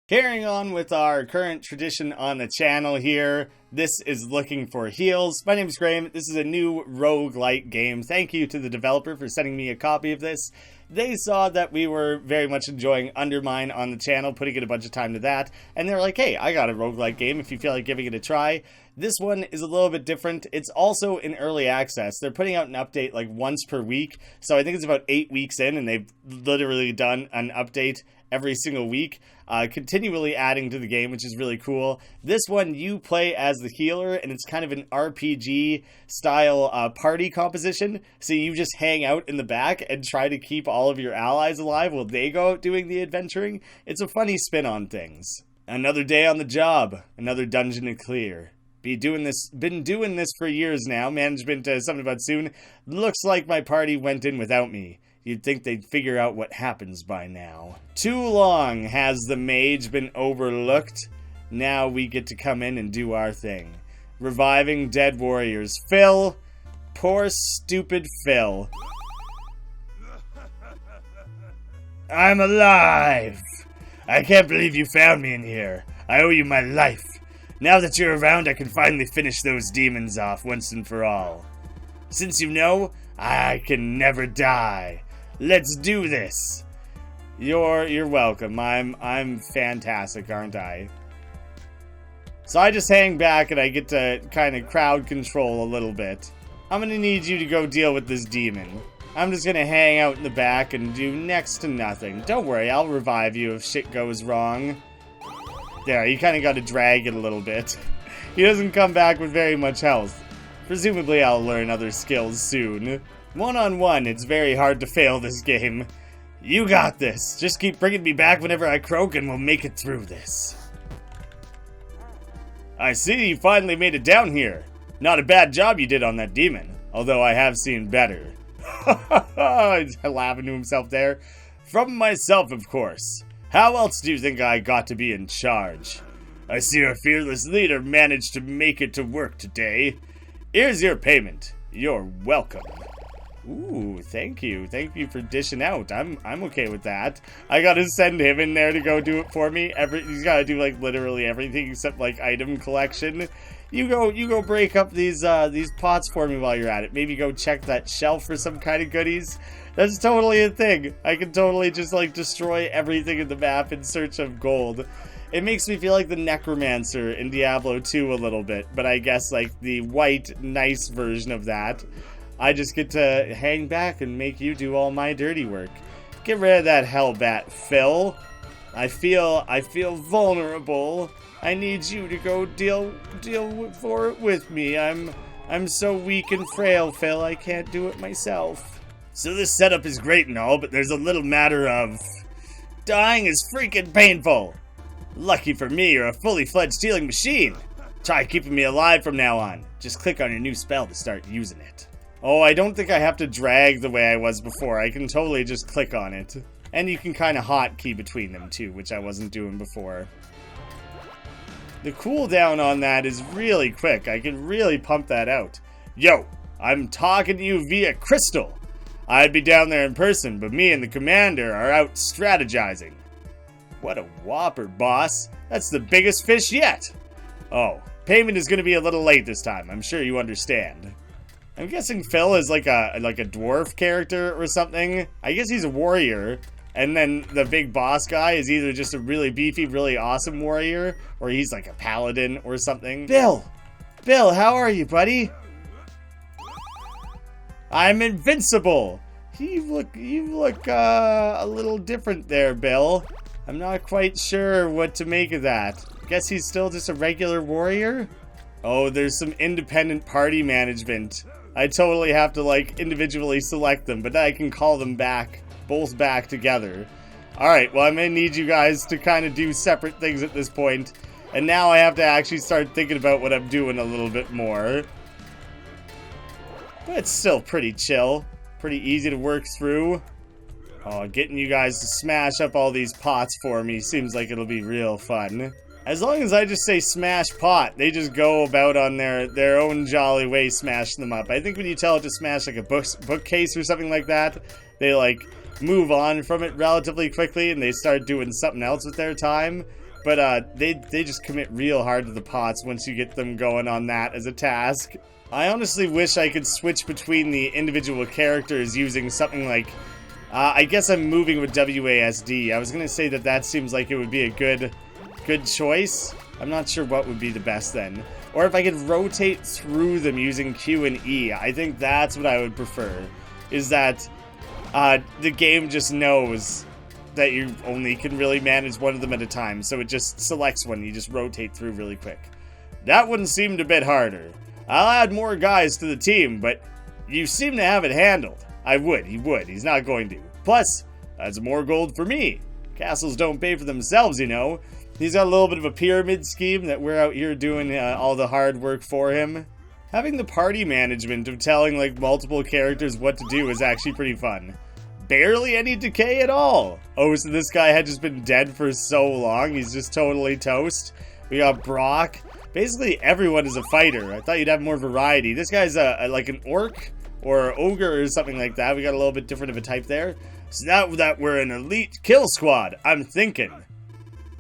Carrying on with our current tradition on the channel here, this is Looking for Heals. My name is Graeme. This is a new rogue-lite game. Thank you to the developer for sending me a copy of this. They saw that we were very much enjoying Undermine on the channel, putting in a bunch of time to that, and they're like, hey, I got a roguelite game if you feel like giving it a try. This one is a little bit different. It's also in early access. They're putting out an update like once per week, so I think it's about 8 weeks in, and they've literally done an update every single week, continually adding to the game, which is really cool. This one, you play as the healer, and it's kind of an RPG style party composition, so you just hang out in the back and try to keep all of your allies alive while they go out doing the adventuring. It's a funny spin on things. Another day on the job, another dungeon to clear. Been doing this for years now. Management something about soon. Looks like my party went in without me. You'd think they'd figure out what happens by now. Too long has the mage been overlooked. Now we get to come in and do our thing. Reviving dead warriors. Phil. Poor stupid Phil. I'm alive. I can't believe you found me in here. I owe you my life. Now that you're around, I can finally finish those demons off once and for all. Since you know, I can never die. Let's do this. You're welcome. I'm fantastic, aren't I? So I just hang back and I get to kind of crowd control a little bit. I'm gonna need you to go deal with this demon. I'm just gonna hang out in the back and do next to nothing. Don't worry, I'll revive you if shit goes wrong. There, you kind of got to drag it a little bit. He doesn't come back with very much health. Presumably I'll learn other skills soon. One-on-one, it's very hard to fail this game. You got this. Just keep bringing me back whenever I croak and we'll make it through this. I see you finally made it down here. Not a bad job you did on that demon, although I have seen better. He's laughing to himself there. From myself, of course. How else do you think I got to be in charge? I see our fearless leader managed to make it to work today. Here's your payment. You're welcome. Ooh, thank you. Thank you for dishing out. I'm okay with that. I gotta send him in there to go do it for me. He's gotta do like literally everything except like item collection. You go break up these pots for me while you're at it. Maybe go check that shelf for some kind of goodies. That's totally a thing. I can totally just like destroy everything in the map in search of gold. It makes me feel like the Necromancer in Diablo 2 a little bit, but I guess like the white, nice version of that. I just get to hang back and make you do all my dirty work. Get rid of that hellbat, Phil. I feel vulnerable. I need you to go deal for it with me. I'm so weak and frail, Phil. I can't do it myself. So this setup is great and all, but there's a little matter of... Dying is freaking painful. Lucky for me, you're a fully fledged healing machine. Try keeping me alive from now on. Just click on your new spell to start using it. Oh, I don't think I have to drag the way I was before. I can totally just click on it. And you can kind of hotkey between them too, which I wasn't doing before. The cooldown on that is really quick. I can really pump that out. Yo, I'm talking to you via crystal. I'd be down there in person, but me and the commander are out strategizing. What a whopper, boss. That's the biggest fish yet. Oh, payment is going to be a little late this time. I'm sure you understand. I'm guessing Phil is like a dwarf character or something. I guess he's a warrior. And then the big boss guy is either just a really beefy, really awesome warrior, or he's like a paladin or something. Bill, how are you, buddy? I'm invincible. You look a little different there, Bill. I'm not quite sure what to make of that. Guess he's still just a regular warrior? Oh, there's some independent party management. I totally have to like individually select them, but I can call them back, both back together. Alright, well I'm gonna need you guys to kind of do separate things at this point. And now I have to actually start thinking about what I'm doing a little bit more. But it's still pretty chill. Pretty easy to work through. Oh, getting you guys to smash up all these pots for me seems like it'll be real fun. As long as I just say smash pot, they just go about on their own jolly way smashing them up. I think when you tell it to smash like a bookcase or something like that, they like move on from it relatively quickly and they start doing something else with their time. But they just commit real hard to the pots once you get them going on that as a task. I honestly wish I could switch between the individual characters using something like... I guess I'm moving with WASD. I was gonna say that seems like it would be a good choice. I'm not sure what would be the best then. Or if I could rotate through them using Q and E. I think that's what I would prefer. Is that the game just knows that you only can really manage one of them at a time. So it just selects one. You just rotate through really quick. That one seemed a bit harder. I'll add more guys to the team, but you seem to have it handled. He would. He's not going to. Plus, that's more gold for me. Castles don't pay for themselves, you know. He's got a little bit of a pyramid scheme that we're out here doing all the hard work for him. Having the party management of telling like multiple characters what to do is actually pretty fun. Barely any decay at all. Oh, so this guy had just been dead for so long, he's just totally toast. We got Brock. Basically everyone is a fighter. I thought you'd have more variety. This guy's like an orc or ogre or something like that. We got a little bit different of a type there. So now that we're an elite kill squad, I'm thinking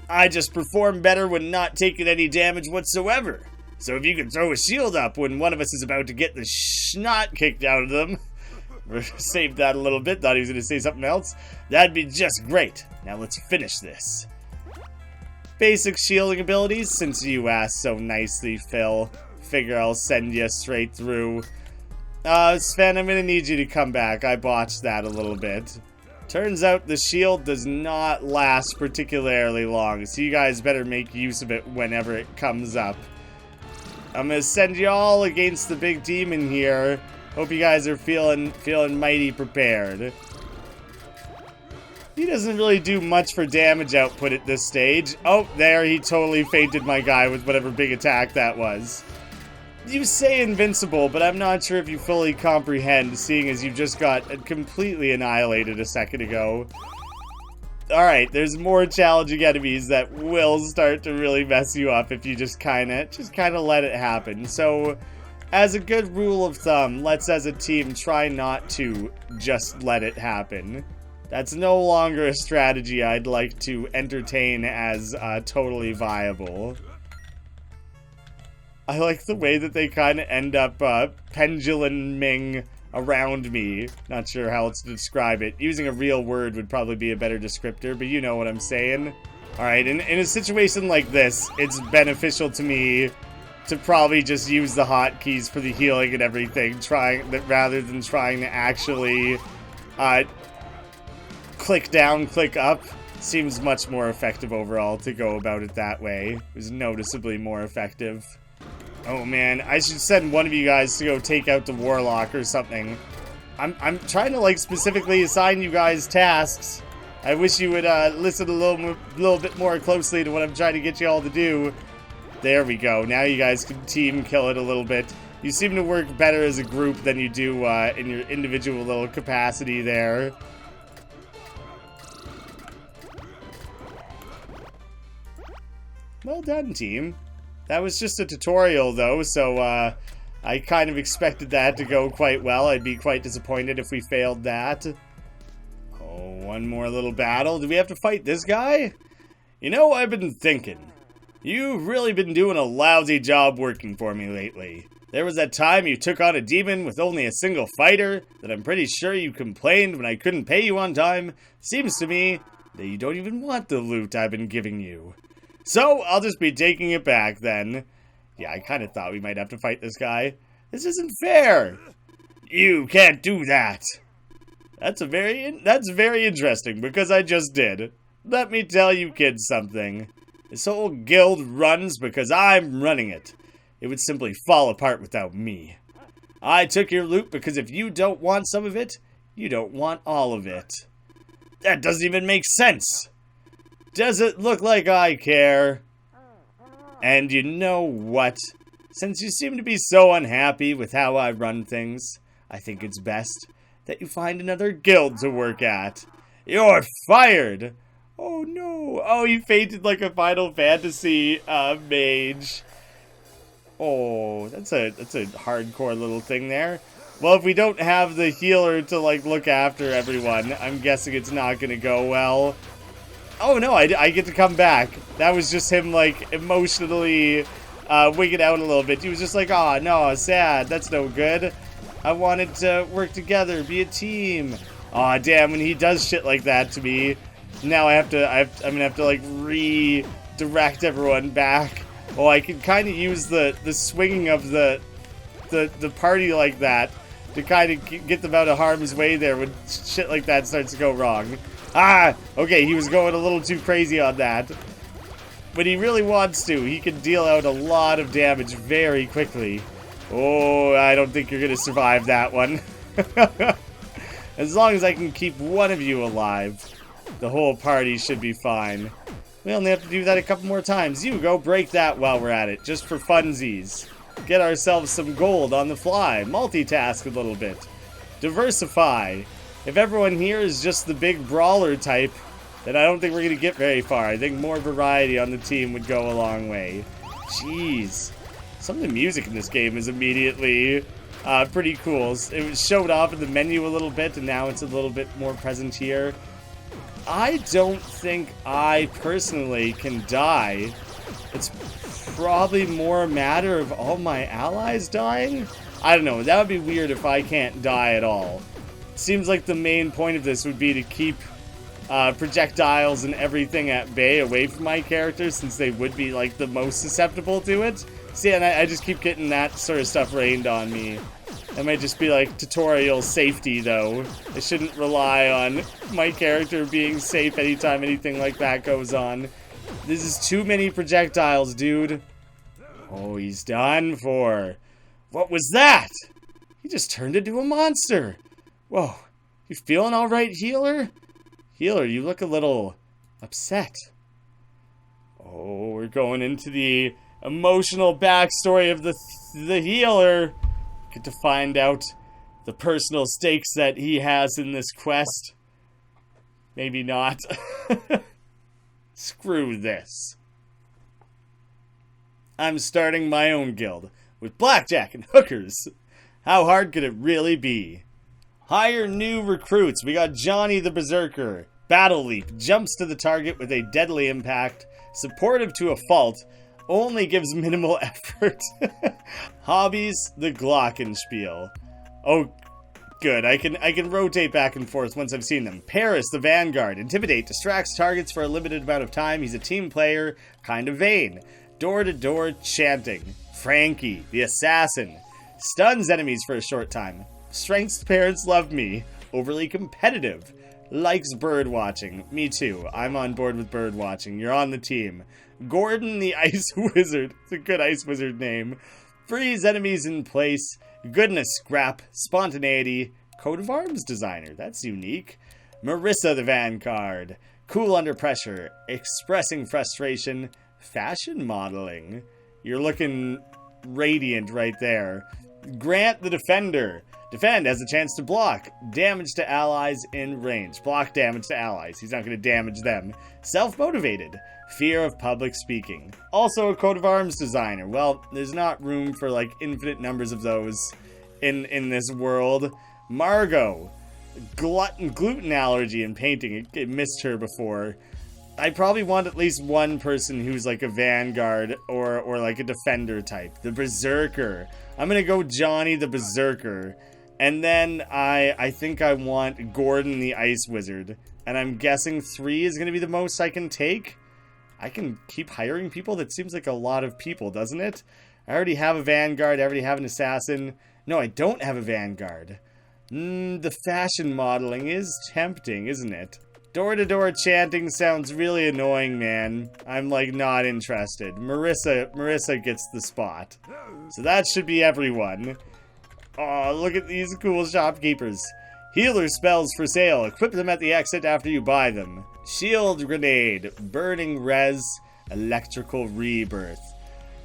I just perform better when not taking any damage whatsoever. So if you can throw a shield up when one of us is about to get the snot kicked out of them, saved that a little bit, thought he was going to say something else, that'd be just great. Now let's finish this. Basic shielding abilities, since you asked so nicely, Phil. Figure I'll send you straight through. Sven, I'm going to need you to come back. I botched that a little bit. Turns out the shield does not last particularly long, so you guys better make use of it whenever it comes up. I'm gonna send you all against the big demon here. Hope you guys are feeling mighty prepared. He doesn't really do much for damage output at this stage. Oh, there, he totally fainted my guy with whatever big attack that was. You say invincible, but I'm not sure if you fully comprehend, seeing as you just got completely annihilated a second ago. Alright, there's more challenging enemies that will start to really mess you up if you just kinda let it happen. So, as a good rule of thumb, let's as a team try not to just let it happen. That's no longer a strategy I'd like to entertain as totally viable. I like the way that they kind of end up penduluming around me. Not sure how else to describe it. Using a real word would probably be a better descriptor, but you know what I'm saying. Alright, in a situation like this, it's beneficial to me to probably just use the hotkeys for the healing and everything, rather than trying to actually click down, click up. Seems much more effective overall to go about it that way. It was noticeably more effective. Oh man, I should send one of you guys to go take out the warlock or something. I'm trying to like specifically assign you guys tasks. I wish you would listen a little bit more closely to what I'm trying to get you all to do. There we go. Now you guys can team kill it a little bit. You seem to work better as a group than you do in your individual little capacity there. Well done, team. That was just a tutorial, though, so I kind of expected that to go quite well. I'd be quite disappointed if we failed that. Oh, one more little battle. Do we have to fight this guy? You know, I've been thinking. You've really been doing a lousy job working for me lately. There was that time you took on a demon with only a single fighter that I'm pretty sure you complained when I couldn't pay you on time. Seems to me that you don't even want the loot I've been giving you. So, I'll just be taking it back, then. Yeah, I kind of thought we might have to fight this guy. This isn't fair! You can't do that! That's very interesting, because I just did. Let me tell you kids something. This whole guild runs because I'm running it. It would simply fall apart without me. I took your loot because if you don't want some of it, you don't want all of it. That doesn't even make sense! Does it look like I care? And you know what? Since you seem to be so unhappy with how I run things, I think it's best that you find another guild to work at. You're fired! Oh no! Oh, you fainted like a Final Fantasy mage. Oh, that's a hardcore little thing there. Well, if we don't have the healer to like look after everyone, I'm guessing it's not gonna go well. Oh no, I get to come back. That was just him, like, emotionally wigging out a little bit. He was just like, oh no, sad, that's no good. I wanted to work together, be a team. Aw, damn, when he does shit like that to me, now I'm gonna have to, like, redirect everyone back. Well, I can kind of use the swinging of the party like that to kind of get them out of harm's way there when shit like that starts to go wrong. Ah, okay, he was going a little too crazy on that. When he really wants to, he can deal out a lot of damage very quickly. Oh, I don't think you're gonna survive that one. As long as I can keep one of you alive, the whole party should be fine. We only have to do that a couple more times. You go break that while we're at it, just for funsies. Get ourselves some gold on the fly. Multitask a little bit. Diversify. If everyone here is just the big brawler type, then I don't think we're going to get very far. I think more variety on the team would go a long way. Jeez. Some of the music in this game is immediately pretty cool. It was showed off in the menu a little bit, and now it's a little bit more present here. I don't think I personally can die. It's probably more a matter of all my allies dying? I don't know. That would be weird if I can't die at all. Seems like the main point of this would be to keep projectiles and everything at bay away from my character, since they would be like the most susceptible to it. See, and I just keep getting that sort of stuff rained on me. That might just be like tutorial safety, though. I shouldn't rely on my character being safe anytime anything like that goes on. This is too many projectiles, dude. Oh, he's done for. What was that? He just turned into a monster. Whoa. You feeling all right, healer? Healer, you look a little upset. Oh, we're going into the emotional backstory of the healer. Get to find out the personal stakes that he has in this quest. Maybe not. Screw this. I'm starting my own guild with blackjack and hookers. How hard could it really be? Hire new recruits. We got Johnny the Berserker. Battle Leap. Jumps to the target with a deadly impact. Supportive to a fault. Only gives minimal effort. Hobbies. The Glockenspiel. Oh, good. I can rotate back and forth once I've seen them. Paris the Vanguard. Intimidate. Distracts targets for a limited amount of time. He's a team player. Kind of vain. Door-to-door chanting. Frankie the Assassin. Stuns enemies for a short time. Strength's parents love me. Overly competitive. Likes bird watching. Me too. I'm on board with bird watching. You're on the team. Gordon the Ice Wizard. It's a good Ice Wizard name. Freeze enemies in place. Goodness scrap. Spontaneity. Coat of arms designer. That's unique. Marissa the Vanguard. Cool under pressure. Expressing frustration. Fashion modeling. You're looking radiant right there. Grant the Defender. Defend has a chance to block. Damage to allies in range. Block damage to allies. He's not going to damage them. Self-motivated. Fear of public speaking. Also a coat of arms designer. Well, there's not room for like infinite numbers of those in this world. Margot. Gluten allergy and painting. It missed her before. I probably want at least one person who's like a Vanguard or like a Defender type. The Berserker. I'm going to go Johnny the Berserker. And then I think I want Gordon the Ice Wizard. And I'm guessing 3 is going to be the most I can take. I can keep hiring people? That seems like a lot of people, doesn't it? I already have a Vanguard. I already have an Assassin. No, I don't have a Vanguard. The fashion modeling is tempting, isn't it? Door-to-door chanting sounds really annoying, man. I'm, like, not interested. Marissa gets the spot. So that should be everyone. Aw, look at these cool shopkeepers. Healer spells for sale. Equip them at the exit after you buy them. Shield grenade. Burning res. Electrical rebirth.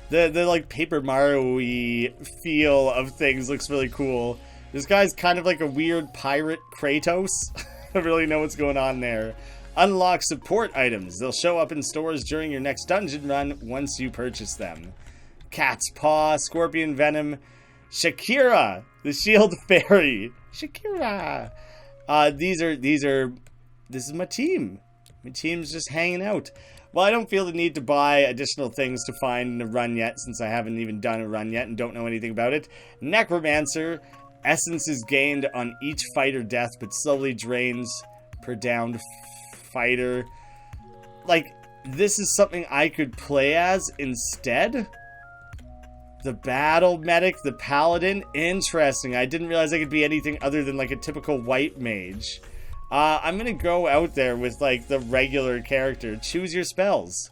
The like, Paper Mario-y feel of things looks really cool. This guy's kind of like a weird pirate Kratos. I don't really know what's going on there. Unlock support items. They'll show up in stores during your next dungeon run once you purchase them. Cat's Paw, Scorpion Venom, Shakira, the Shield Fairy. Shakira. This is my team. My team's just hanging out. Well, I don't feel the need to buy additional things to find in a run yet, since I haven't even done a run yet and don't know anything about it. Necromancer. Essence is gained on each fighter death, but slowly drains per downed fighter. Like, this is something I could play as instead? The battle medic, the paladin? Interesting. I didn't realize I could be anything other than like a typical white mage. I'm gonna go out there with like the regular character. Choose your spells.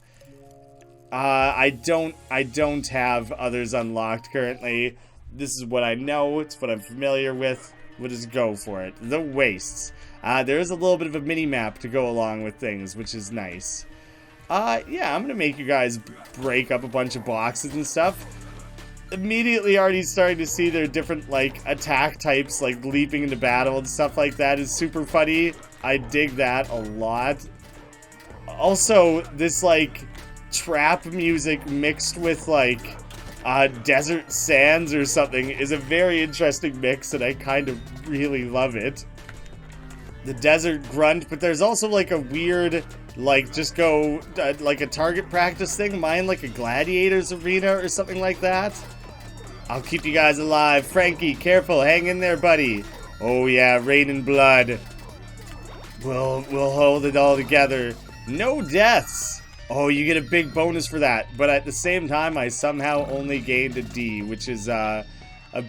I don't have others unlocked currently. This is what I know. It's what I'm familiar with. We'll just go for it. The wastes. There is a little bit of a mini map to go along with things, which is nice. Yeah, I'm gonna make you guys break up a bunch of boxes and stuff. Immediately already starting to see their different, like, attack types, like leaping into battle and stuff like that is super funny. I dig that a lot. Also, this, like, trap music mixed with, like, desert sands or something is a very interesting mix, and I kind of really love it. The desert grunt, but there's also, like, a weird, like, just go, like, a target practice thing. Mine, like, a gladiator's arena or something like that. I'll keep you guys alive. Frankie, careful. Hang in there, buddy. Oh, yeah. Rain and blood. We'll hold it all together. No deaths. Oh, you get a big bonus for that. But at the same time, I somehow only gained a D, which is a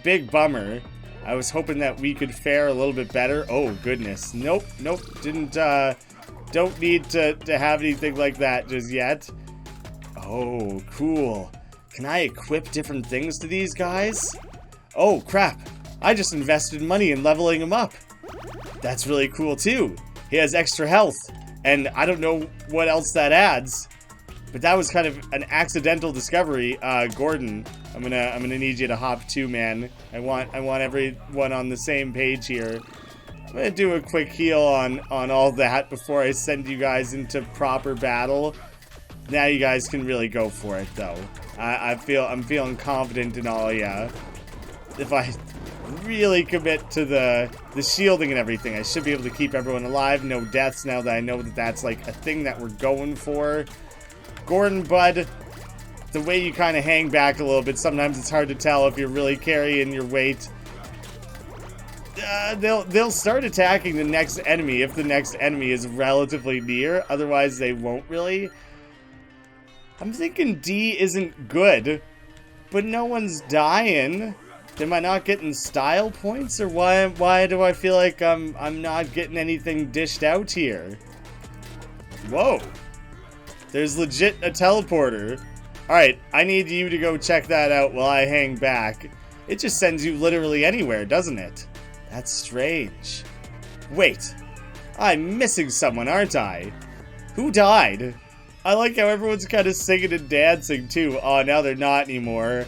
big bummer. I was hoping that we could fare a little bit better. Oh, goodness. Nope. Didn't, don't need to have anything like that just yet. Oh, cool. Can I equip different things to these guys? Oh, crap. I just invested money in leveling him up. That's really cool, too. He has extra health, and I don't know what else that adds. But that was kind of an accidental discovery. Gordon, I'm gonna need you to hop too, man. I want everyone on the same page here. I'm gonna do a quick heal on all that before I send you guys into proper battle. Now you guys can really go for it, though. I'm feeling confident in all ya. If I really commit to the shielding and everything, I should be able to keep everyone alive. No deaths now that I know that that's like a thing that we're going for. Gordon, bud, the way you kind of hang back a little bit, sometimes it's hard to tell if you're really carrying your weight. They'll start attacking the next enemy if the next enemy is relatively near. Otherwise, they won't really. I'm thinking D isn't good, but no one's dying. Am I not getting style points, or why do I feel like I'm not getting anything dished out here? Whoa. There's legit a teleporter. Alright, I need you to go check that out while I hang back. It just sends you literally anywhere, doesn't it? That's strange. Wait. I'm missing someone, aren't I? Who died? I like how everyone's kind of singing and dancing, too. Oh, now they're not anymore.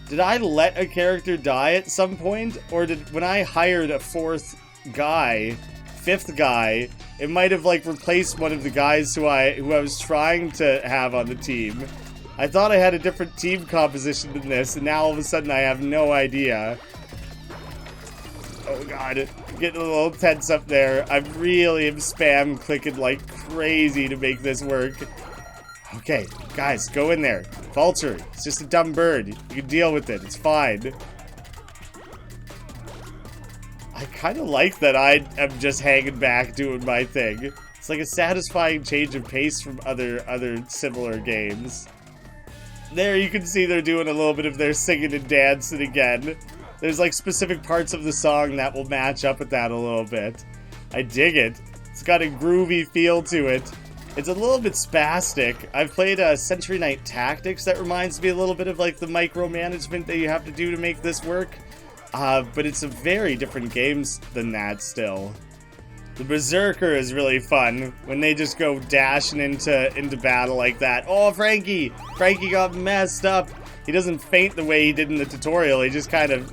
Did I let a character die at some point? Or when I hired a fifth guy, it might have, like, replaced one of the guys who I was trying to have on the team. I thought I had a different team composition than this, and now all of a sudden I have no idea. Oh god, getting a little tense up there. I really am spam clicking like crazy to make this work. Okay, guys, go in there. Vulture, it's just a dumb bird. You can deal with it, it's fine. I kind of like that I am just hanging back doing my thing. It's like a satisfying change of pace from other similar games. There you can see they're doing a little bit of their singing and dancing again. There's like specific parts of the song that will match up with that a little bit. I dig it. It's got a groovy feel to it. It's a little bit spastic. I've played Century Night Tactics that reminds me a little bit of like the micromanagement that you have to do to make this work. But it's a very different game than that still. The Berserker is really fun when they just go dashing into battle like that. Oh, Frankie! Frankie got messed up. He doesn't faint the way he did in the tutorial. He just kind of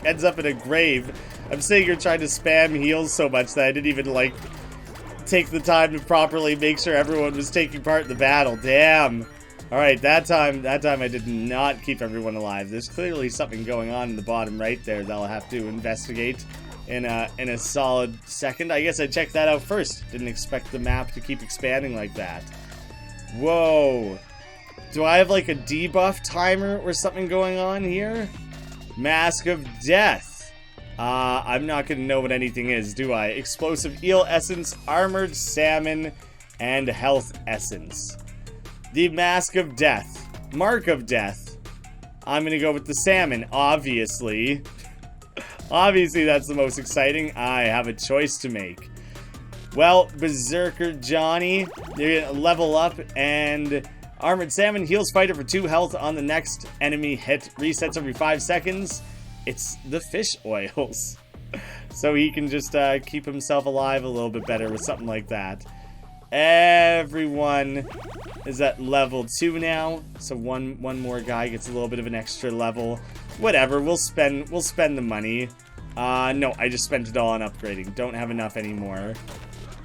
ends up in a grave. I'm sitting here trying to spam heals so much that I didn't even, like, take the time to properly make sure everyone was taking part in the battle. Damn. Alright, that time I did not keep everyone alive. There's clearly something going on in the bottom right there that I'll have to investigate. in a solid second. I guess I checked that out first. Didn't expect the map to keep expanding like that. Whoa. Do I have like a debuff timer or something going on here? Mask of Death. I'm not gonna know what anything is, do I? Explosive Eel Essence, Armored Salmon, and Health Essence. The Mask of Death. Mark of Death. I'm gonna go with the salmon, obviously. Obviously, that's the most exciting. I have a choice to make. Well, Berserker Johnny, they're gonna level up, and Armored Salmon heals fighter for 2 health on the next enemy hit. Resets every 5 seconds. It's the fish oils. So he can just keep himself alive a little bit better with something like that. Everyone is at level 2 now. So one more guy gets a little bit of an extra level. Whatever, we'll spend the money. No, I just spent it all on upgrading. Don't have enough anymore.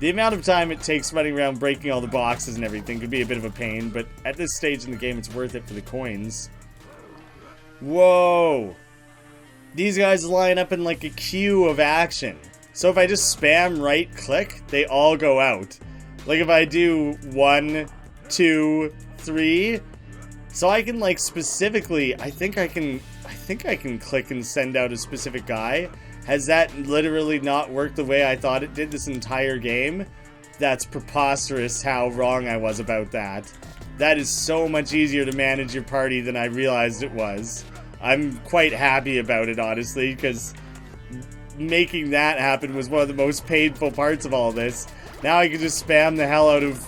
The amount of time it takes running around breaking all the boxes and everything could be a bit of a pain, but at this stage in the game, it's worth it for the coins. Whoa! These guys line up in like a queue of action. So if I just spam right click, they all go out. Like if I do 1, 2, 3, so I can like specifically, I think I can click and send out a specific guy. Has that literally not worked the way I thought it did this entire game? That's preposterous how wrong I was about that. That is so much easier to manage your party than I realized it was. I'm quite happy about it, honestly, because making that happen was one of the most painful parts of all this. Now I can just spam the hell out of,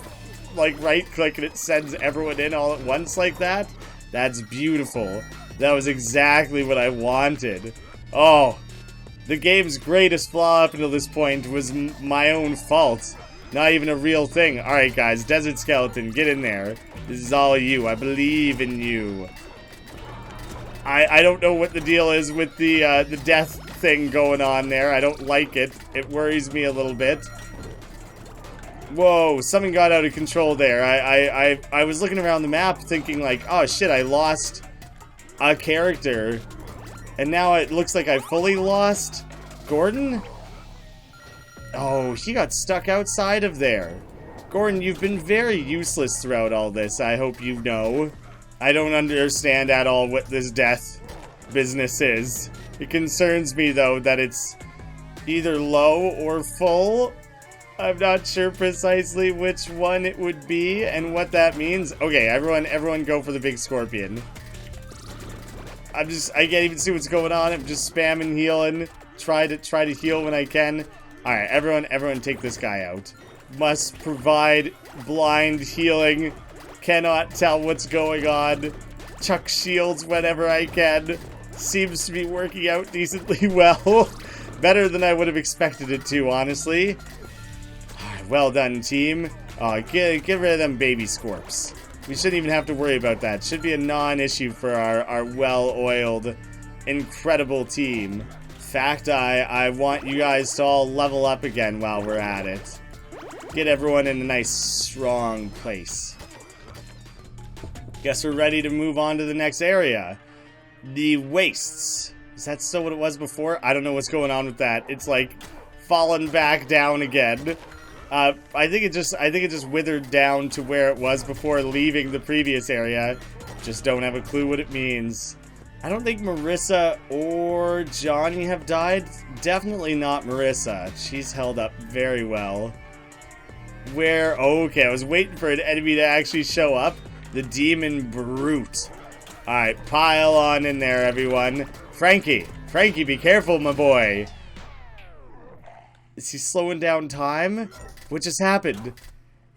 like, right-click and it sends everyone in all at once like that. That's beautiful. That was exactly what I wanted. Oh, the game's greatest flaw up until this point was my own fault. Not even a real thing. Alright guys, Desert Skeleton, get in there. This is all you. I believe in you. I don't know what the deal is with the death thing going on there. I don't like it. It worries me a little bit. Whoa, something got out of control there. I was looking around the map thinking like, oh shit, I lost a character. And now it looks like I fully lost Gordon? Oh, he got stuck outside of there. Gordon, you've been very useless throughout all this, I hope you know. I don't understand at all what this death business is. It concerns me, though, that it's either low or full. I'm not sure precisely which one it would be and what that means. Okay, everyone go for the big scorpion. I can't even see what's going on. I'm just spamming healing. Try to heal when I can. Alright, everyone take this guy out. Must provide blind healing. Cannot tell what's going on. Chuck shields whenever I can. Seems to be working out decently well. Better than I would have expected it to, honestly. Alright, well done, team. Get rid of them baby scorps. We shouldn't even have to worry about that. Should be a non-issue for our well-oiled, incredible team. In fact, I want you guys to all level up again while we're at it. Get everyone in a nice, strong place. Guess we're ready to move on to the next area. The Wastes. Is that still what it was before? I don't know what's going on with that. It's like fallen back down again. I think it just withered down to where it was before leaving the previous area. Just don't have a clue what it means. I don't think Marissa or Johnny have died. Definitely not Marissa. She's held up very well. Where? Oh, okay, I was waiting for an enemy to actually show up. The Demon Brute. Alright, pile on in there, everyone. Frankie, be careful, my boy. Is he slowing down time? What just happened?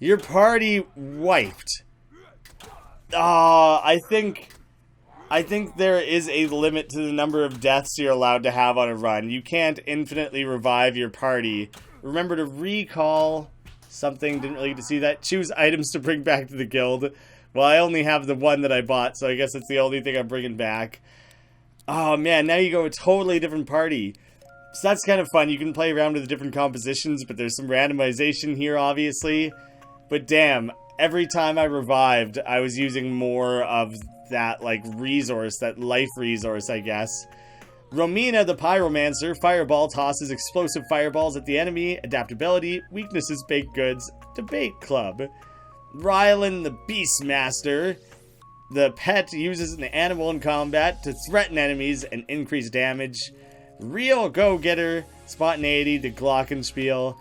Your party wiped. I think there is a limit to the number of deaths you're allowed to have on a run. You can't infinitely revive your party. Remember to recall something. Didn't really get to see that. Choose items to bring back to the guild. Well, I only have the one that I bought, so I guess it's the only thing I'm bringing back. Oh man, now you go a totally different party. So that's kind of fun. You can play around with the different compositions, but there's some randomization here, obviously. But damn, every time I revived, I was using more of that, like, resource, that life resource, I guess. Romina the Pyromancer, Fireball, tosses explosive fireballs at the enemy. Adaptability, weaknesses, baked goods, debate club. Rylan the Beastmaster, the pet uses an animal in combat to threaten enemies and increase damage. Real Go-Getter, spontaneity, the Glockenspiel.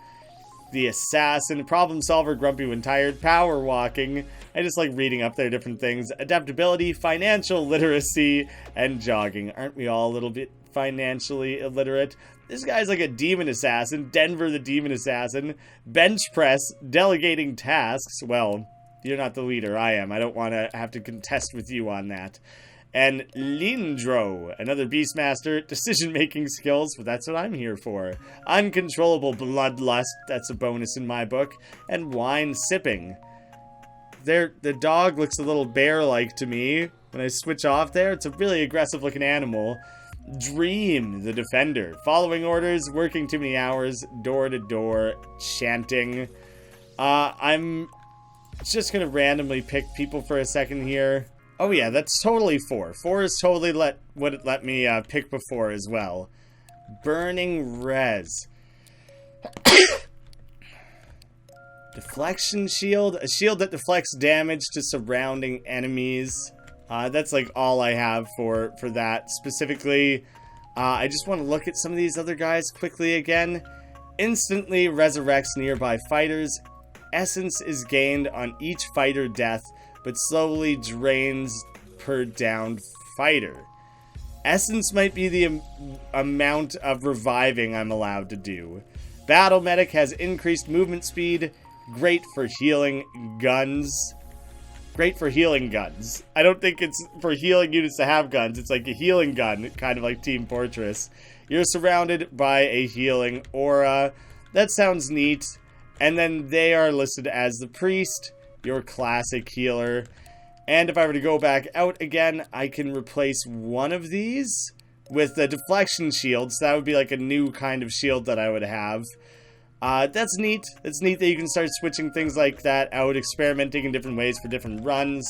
The Assassin, problem solver, grumpy when tired, power walking. I just like reading up their different things. Adaptability, financial literacy, and jogging. Aren't we all a little bit financially illiterate? This guy's like a demon assassin, Denver the demon assassin. Bench press, delegating tasks. Well, you're not the leader, I am. I don't want to have to contest with you on that. And Lindro, another Beastmaster, decision-making skills, but that's what I'm here for. Uncontrollable bloodlust, that's a bonus in my book. And wine sipping. The dog looks a little bear-like to me. When I switch off there, it's a really aggressive-looking animal. Dream, the defender. Following orders, working too many hours, door-to-door, chanting. I'm just gonna randomly pick people for a second here. Oh yeah, that's totally 4. 4 is totally what it let me pick before as well. Burning res. Deflection shield. A shield that deflects damage to surrounding enemies. That's like all I have for that specifically. I just want to look at some of these other guys quickly again. Instantly resurrects nearby fighters. Essence is gained on each fighter death, but slowly drains per downed fighter. Essence might be the amount of reviving I'm allowed to do. Battle Medic has increased movement speed. Great for healing guns. Great for healing guns. I don't think it's for healing units to have guns. It's like a healing gun, kind of like Team Fortress. You're surrounded by a healing aura. That sounds neat. And then they are listed as the Priest, your classic healer. And if I were to go back out again, I can replace one of these with the deflection shield. So that would be like a new kind of shield that I would have. That's neat. It's neat that you can start switching things like that out, experimenting in different ways for different runs.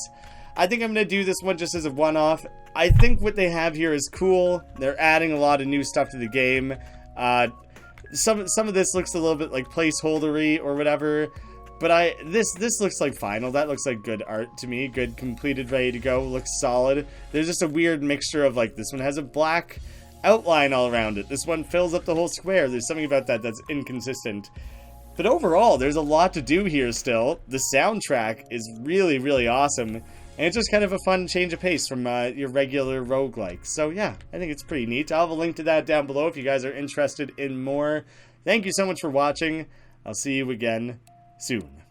I think I'm going to do this one just as a one-off. I think what they have here is cool. They're adding a lot of new stuff to the game. Some of this looks a little bit like placeholdery or whatever. But this looks like final. That looks like good art to me. Good, completed, ready to go. Looks solid. There's just a weird mixture of like, this one has a black outline all around it. This one fills up the whole square. There's something about that that's inconsistent. But overall, there's a lot to do here still. The soundtrack is really, really awesome. And it's just kind of a fun change of pace from your regular roguelike. So yeah, I think it's pretty neat. I'll have a link to that down below if you guys are interested in more. Thank you so much for watching. I'll see you again soon.